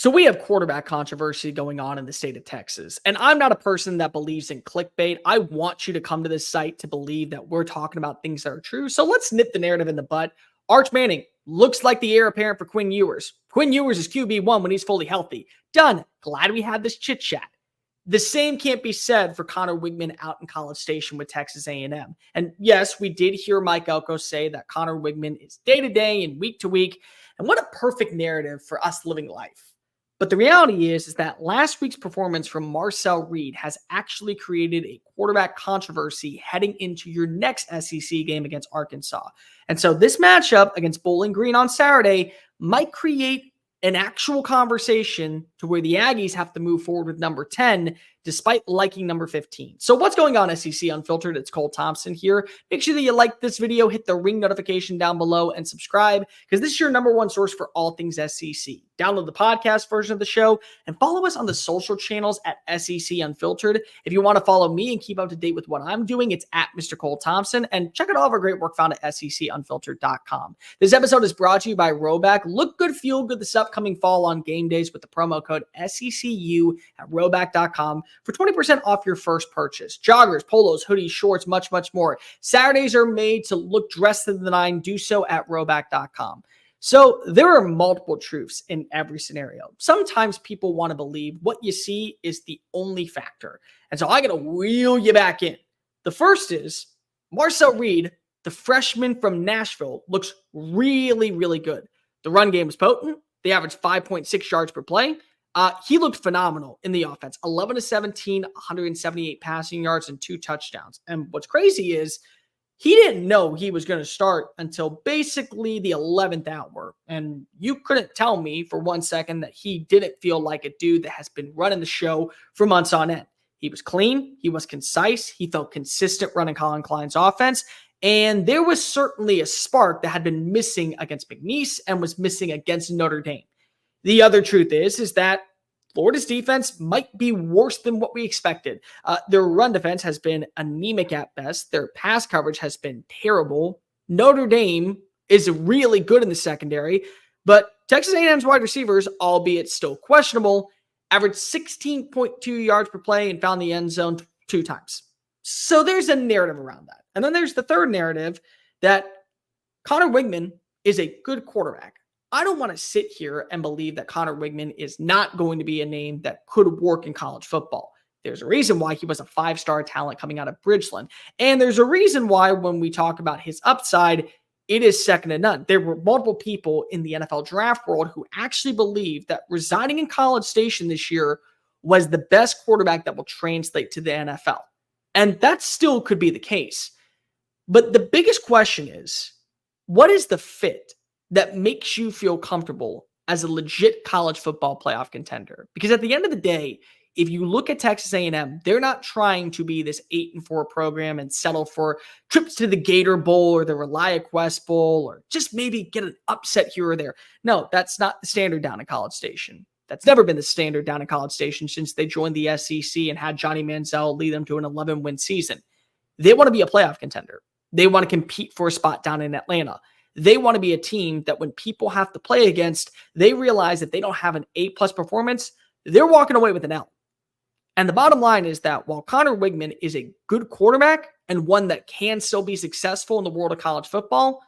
So we have quarterback controversy going on in the state of Texas. And I'm not a person that believes in clickbait. I want you to come to this site to believe that we're talking about things that are true. So let's nip the narrative in the butt. Arch Manning looks like the heir apparent for Quinn Ewers. Quinn Ewers is QB1 when he's fully healthy. Done. Glad we had this chit chat. The same can't be said for Conner Weigman out in College Station with Texas A&M. And yes, we did hear Mike Elko say that Conner Weigman is day to day and week to week. And what a perfect narrative for us living life. But the reality is that last week's performance from Marcel Reed has actually created a quarterback controversy heading into your next SEC game against Arkansas. And so this matchup against Bowling Green on Saturday might create an actual conversation to where the Aggies have to move forward with number 10 despite liking number 15. So what's going on, SEC Unfiltered? It's Cole Thompson here. Make sure that you like this video, hit the ring notification down below, and subscribe because this is your number one source for all things SEC. Download the podcast version of the show and follow us on the social channels at SEC Unfiltered. If you want to follow me and keep up to date with what I'm doing, it's at Mr. Cole Thompson. And check out all of our great work found at SECUnfiltered.com. This episode is brought to you by RHOBACK. Look good, feel good this upcoming fall on game days with the promo code SECU at RHOBACK.com for 20% off your first purchase. Joggers, polos, hoodies, shorts, much, much more. Saturdays are made to look dressed to the nine. Do so at RHOBACK.com. So there are multiple truths in every scenario. Sometimes people want to believe what you see is the only factor. And so I got to reel you back in. The first is Marcel Reed, the freshman from Nashville, looks really, really good. The run game is potent. They averaged 5.6 yards per play. He looked phenomenal in the offense. 11 to 17, 178 passing yards and 2 touchdowns. And what's crazy is he didn't know he was going to start until basically the 11th hour. And you couldn't tell me for 1 second that he didn't feel like a dude that has been running the show for months on end. He was clean. He was concise. He felt consistent running Colin Klein's offense. And there was certainly a spark that had been missing against McNeese and was missing against Notre Dame. The other truth is that Florida's defense might be worse than what we expected. Their run defense has been anemic at best. Their pass coverage has been terrible. Notre Dame is really good in the secondary, but Texas A&M's wide receivers, albeit still questionable, averaged 16.2 yards per play and found the end zone 2 times. So there's a narrative around that. And then there's the third narrative that Conner Weigman is a good quarterback. I don't want to sit here and believe that Conner Weigman is not going to be a name that could work in college football. There's a reason why he was a 5-star talent coming out of Bridgeland. And there's a reason why when we talk about his upside, it is second to none. There were multiple people in the NFL draft world who actually believed that residing in College Station this year was the best quarterback that will translate to the NFL. And that still could be the case. But the biggest question is, what is the fit that makes you feel comfortable as a legit college football playoff contender? Because at the end of the day, if you look at Texas A&M, they're not trying to be this 8-4 program and settle for trips to the Gator Bowl or the ReliaQuest Bowl or just maybe get an upset here or there. No, that's not the standard down in College Station. That's never been the standard down in College Station since they joined the SEC and had Johnny Manziel lead them to an 11-win season. They want to be a playoff contender. They want to compete for a spot down in Atlanta. They want to be a team that when people have to play against, they realize that they don't have an A+ performance, they're walking away with an L. And the bottom line is that while Conner Weigman is a good quarterback and one that can still be successful in the world of college football,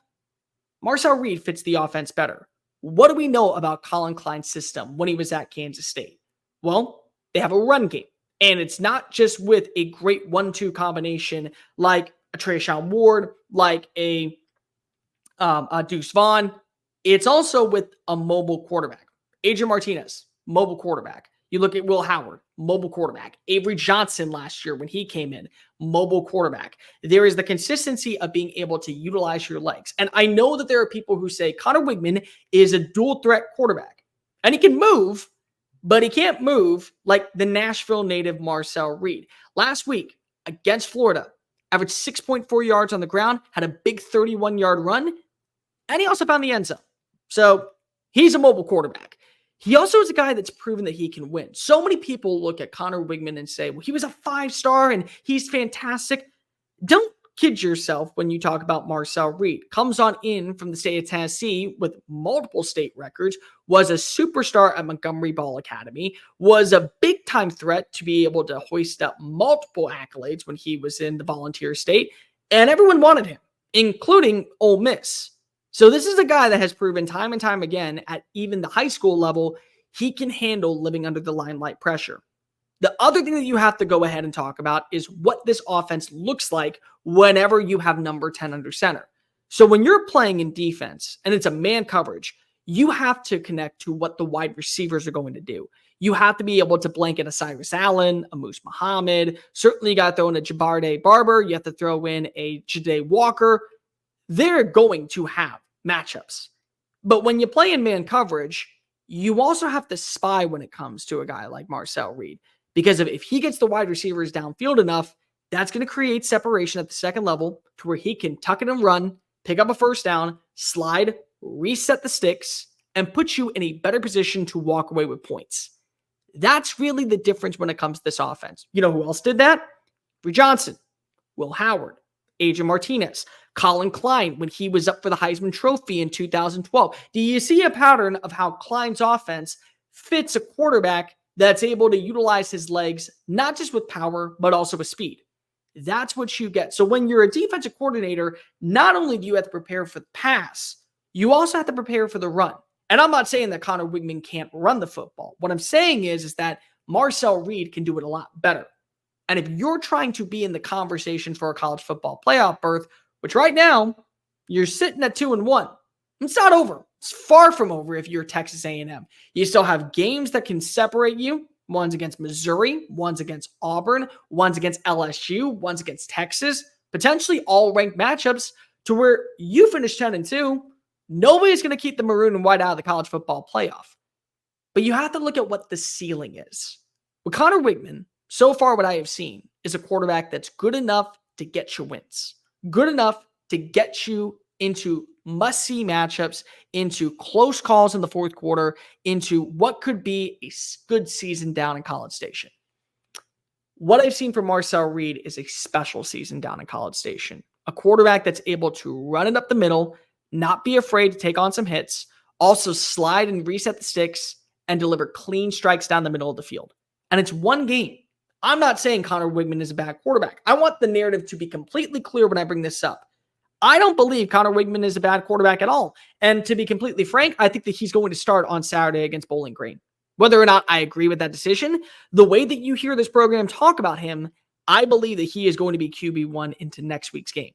Marcel Reed fits the offense better. What do we know about Colin Klein's system when he was at Kansas State? Well, they have a run game. And it's not just with a great 1-2 combination like a Trayshawn Ward, like a Deuce Vaughn. It's also with a mobile quarterback. Adrian Martinez, mobile quarterback. You look at Will Howard, mobile quarterback. Avery Johnson last year when he came in, mobile quarterback. There is the consistency of being able to utilize your legs. And I know that there are people who say Conner Weigman is a dual threat quarterback. And he can move, but he can't move like the Nashville native Marcel Reed. Last week against Florida, averaged 6.4 yards on the ground, had a big 31-yard run, and he also found the end zone. So he's a mobile quarterback. He also is a guy that's proven that he can win. So many people look at Conner Weigman and say, well, he was a 5-star and he's fantastic. Don't kid yourself when you talk about Marcel Reed. Comes on in from the state of Tennessee with multiple state records, was a superstar at Montgomery Ball Academy, was a big time threat to be able to hoist up multiple accolades when he was in the Volunteer State, and everyone wanted him, including Ole Miss. So this is a guy that has proven time and time again at even the high school level, he can handle living under the limelight pressure. The other thing that you have to go ahead and talk about is what this offense looks like whenever you have number 10 under center. So when you're playing in defense and it's a man coverage, you have to connect to what the wide receivers are going to do. You have to be able to blanket a Cyrus Allen, a Moose Muhammad. Certainly you got to throw in a Jabarde Barber. You have to throw in a Jade Walker. They're going to have matchups. But when you play in man coverage, you also have to spy when it comes to a guy like Marcel Reed. Because if he gets the wide receivers downfield enough, that's going to create separation at the second level to where he can tuck it and run, pick up a first down, slide, reset the sticks, and put you in a better position to walk away with points. That's really the difference when it comes to this offense. You know who else did that? Bree Johnson, Will Howard, Adrian Martinez, Colin Klein when he was up for the Heisman Trophy in 2012. Do you see a pattern of how Klein's offense fits a quarterback that's able to utilize his legs, not just with power, but also with speed? That's what you get. So when you're a defensive coordinator, not only do you have to prepare for the pass, you also have to prepare for the run. And I'm not saying that Conner Weigman can't run the football. What I'm saying is that Marcel Reed can do it a lot better. And if you're trying to be in the conversation for a college football playoff berth, which right now you're sitting at 2-1, it's not over. It's far from over if you're Texas A&M. You still have games that can separate you. One's against Missouri, one's against Auburn, one's against LSU, one's against Texas. Potentially all ranked matchups to where you finish 10-2. Nobody's going to keep the maroon and white out of the college football playoff. But you have to look at what the ceiling is. With Conner Weigman, so far what I have seen is a quarterback that's good enough to get you wins. Good enough to get you into must-see matchups, into close calls in the fourth quarter, into what could be a good season down in College Station. What I've seen from Marcel Reed is a special season down in College Station. A quarterback that's able to run it up the middle, not be afraid to take on some hits, also slide and reset the sticks, and deliver clean strikes down the middle of the field. And it's one game. I'm not saying Conner Weigman is a bad quarterback. I want the narrative to be completely clear when I bring this up. I don't believe Conner Weigman is a bad quarterback at all. And to be completely frank, I think that he's going to start on Saturday against Bowling Green. Whether or not I agree with that decision, the way that you hear this program talk about him, I believe that he is going to be QB1 into next week's game.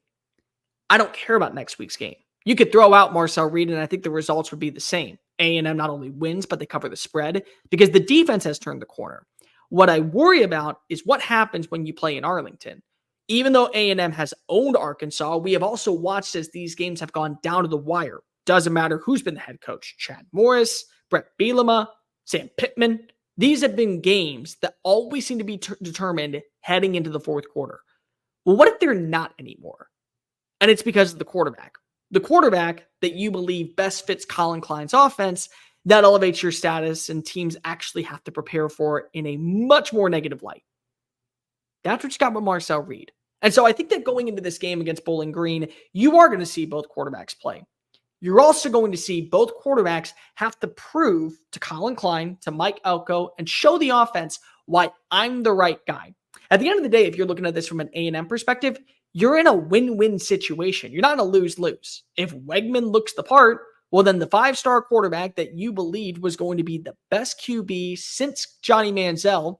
I don't care about next week's game. You could throw out Marcel Reed, and I think the results would be the same. A&M not only wins, but they cover the spread because the defense has turned the corner. What I worry about is what happens when you play in Arlington. Even though A&M has owned Arkansas, we have also watched as these games have gone down to the wire. Doesn't matter who's been the head coach. Chad Morris, Brett Bielema, Sam Pittman. These have been games that always seem to be determined heading into the fourth quarter. Well, what if they're not anymore? And it's because of the quarterback. The quarterback that you believe best fits Colin Klein's offense, that elevates your status and teams actually have to prepare for it in a much more negative light. That's what you got with Marcel Reed. And so I think that going into this game against Bowling Green, you are going to see both quarterbacks play. You're also going to see both quarterbacks have to prove to Colin Klein, to Mike Elko, and show the offense why I'm the right guy. At the end of the day, if you're looking at this from an A&M perspective, you're in a win-win situation. You're not in a lose-lose. If Weigman looks the part, well, then the five-star quarterback that you believed was going to be the best QB since Johnny Manziel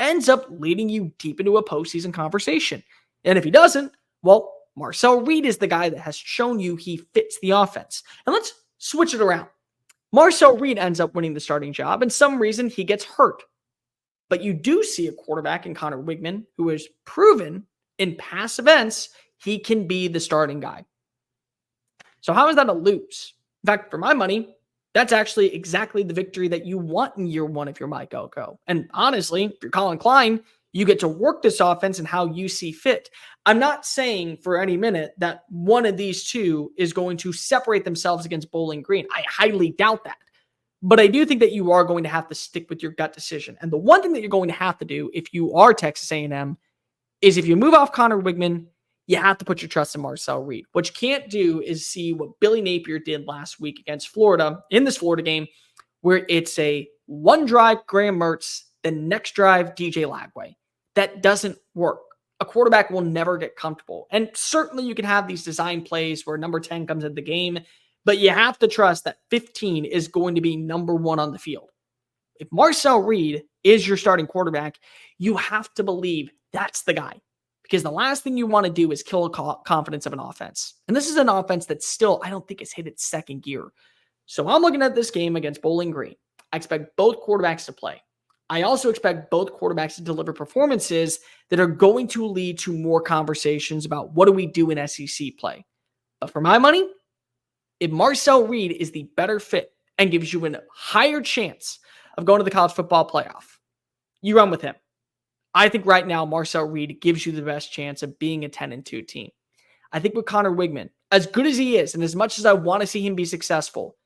ends up leading you deep into a postseason conversation. And if he doesn't, well, Marcel Reed is the guy that has shown you he fits the offense. And let's switch it around. Marcel Reed ends up winning the starting job, and some reason he gets hurt. But you do see a quarterback in Conner Weigman who has proven in past events he can be the starting guy. So how is that a lose? In fact, for my money, that's actually exactly the victory that you want in year one if you're Mike Elko. And honestly, if you're Colin Klein, you get to work this offense and how you see fit. I'm not saying for any minute that one of these two is going to separate themselves against Bowling Green. I highly doubt that. But I do think that you are going to have to stick with your gut decision. And the one thing that you're going to have to do if you are Texas A&M is if you move off Conner Weigman, you have to put your trust in Marcel Reed. What you can't do is see what Billy Napier did last week against Florida in this Florida game, where it's a one drive Graham Mertz, the next drive DJ Lagway. That doesn't work. A quarterback will never get comfortable. And certainly you can have these design plays where number 10 comes into the game, but you have to trust that 15 is going to be number 1 on the field. If Marcel Reed is your starting quarterback, you have to believe that's the guy. Because the last thing you want to do is kill confidence of an offense. And this is an offense that still, I don't think, has hit its second gear. So I'm looking at this game against Bowling Green. I expect both quarterbacks to play. I also expect both quarterbacks to deliver performances that are going to lead to more conversations about what do we do in SEC play. But for my money, if Marcel Reed is the better fit and gives you a higher chance of going to the college football playoff, you run with him. I think right now Marcel Reed gives you the best chance of being a 10-2 team. I think with Conner Weigman, as good as he is, and as much as I want to see him be successful,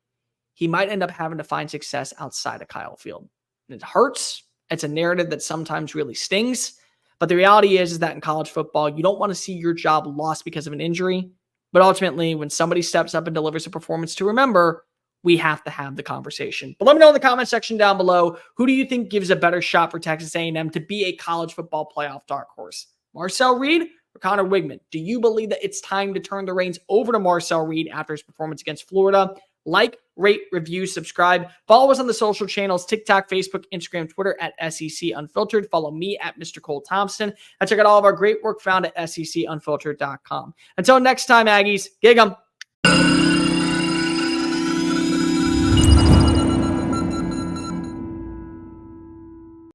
he might end up having to find success outside of Kyle Field. And it hurts. It's a narrative that sometimes really stings. But the reality is that in college football, you don't want to see your job lost because of an injury. But ultimately, when somebody steps up and delivers a performance to remember, we have to have the conversation. But let me know in the comment section down below, who do you think gives a better shot for Texas A&M to be a college football playoff dark horse? Marcel Reed or Conner Weigman? Do you believe that it's time to turn the reins over to Marcel Reed after his performance against Florida? Like, rate, review, subscribe. Follow us on the social channels, TikTok, Facebook, Instagram, Twitter at SEC Unfiltered. Follow me at Mr. Cole Thompson. And check out all of our great work found at SECUnfiltered.com. Until next time, Aggies, gig 'em.